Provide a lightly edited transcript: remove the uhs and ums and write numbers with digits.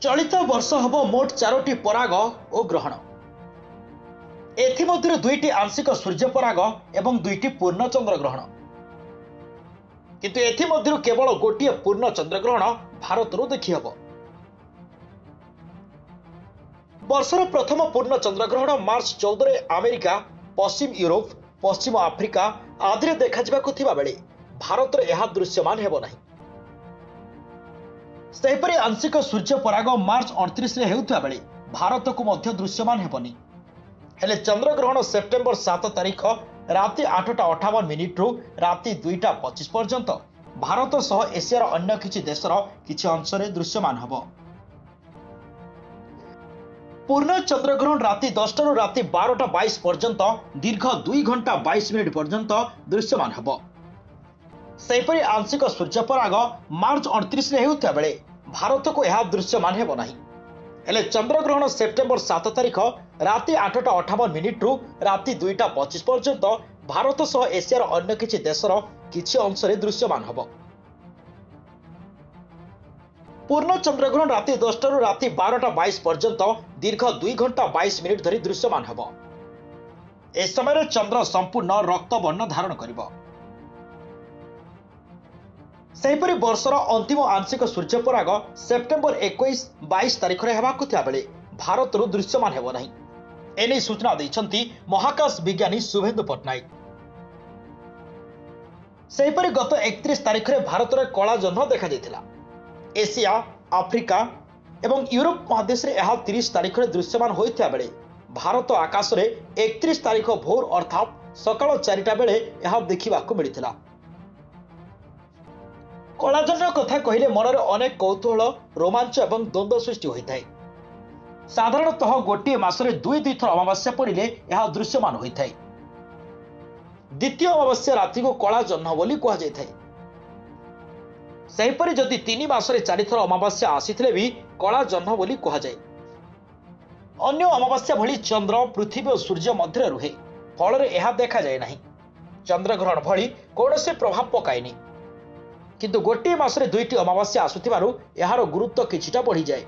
चलित वर्ष हब मोट 4टी पराग और ग्रहण एथिमध्यरु 2टी आंशिक सूर्य पराग एवं 2टी पूर्ण चंद्र ग्रहण किंतु एथिमध्यरु केवल गोटे पूर्ण चंद्र ग्रहण भारतरु देखि हब। वर्षर प्रथम पूर्ण चंद्र ग्रहण मार्च 14 रे अमेरिका, पश्चिम यूरोप, पश्चिम आफ्रिका आदि देखा जाबाकु थिबा बेले भारत रे यह दृश्यमान हेबो नाही। सेहीपरि आंशिक सूर्य पराग मार्च 29 रे हेउथबा बेले भारत को मध्य दृश्यमान हेबनी। हेले चंद्र ग्रहण सेप्टेम्बर 7 तारिख राति 8:58 रु राति 2:25 पर्यंत भारत सह एशियार अन्य किछि देशर किछि अंशरे दृश्यमान हब। पूर्ण चंद्र ग्रहण राति 10 रु राति 12:22 पर्यंत दीर्घ 2 घंटा 22 मिनिट पर्यंत दृश्यमान हब। सेहीपरि आंशिक सूर्य पराग मार्च 29 रे हेउथबा बेले भारत को यह दृश्यमान हेबो नाही। हेले चंद्र ग्रहण सेप्टेम्बर 7 तारिख राति 8:58 रु राति 2:25 पर्यंत भारत सह एशियार अन्य किछि देशर किछि अंशरे दृश्यमान हब। पूर्ण चंद्र ग्रहण राति 10 रु राति 12:22 पर्यंत दीर्घ 2 घंटा 22 मिनिट धरि दृश्यमान हब। ए समय चंद्र संपूर्ण रक्त वर्ण धारण करिब। सेहीपरि वर्षर अंतिम आंशिक सूर्य पराग सेप्टेम्बर 21-22 तारिख रे हेबाकु थिया बेले भारत रु दृश्यमान हेबो नाही। एने सूचना दैछंती महाकाश विज्ञानी शुभेंदु पटनायक। सेहीपरि गत 31 तारिख रे भारत रे कला जह्न देखा जायतिला। एशिया, आफ्रिका एवं यूरोप महादेश रे यह 30 तारिख रे दृश्यमान होइथिया बेले भारत आकाश रे 31 तारिख भोर अर्थात सकाळ 4टा बेले यह देखिबाकु मिलिथिला। कलाजन्न कथा कहले मनरे अनेक कौतूहल, रोमांच एवं द्वंद्व सृष्टि होता है। साधारणतः गोटे मासरे 2-2 थर अमावास्या पड़े यह दृश्यमान होता है। द्वितीय अमावास्या राति को कलाजन्न बोली कह जाए। सेहीपरि जदि 3 मासरे 4 थर अमावास्या आसीथिले भी कलाजन्न बोली कह जाए। अन्य अमावास्या भली चंद्र, पृथ्वी और सूर्य मध्य रुहे, फल यह देखा जाए नहीं। चंद्रग्रहण भली कौनसी प्रभाव पकाएनी, किंतु गोटे मासरे 2टी अमावास्या आसुथिबारु एहार गुरुत्व किछिटा बढ़ी जाए।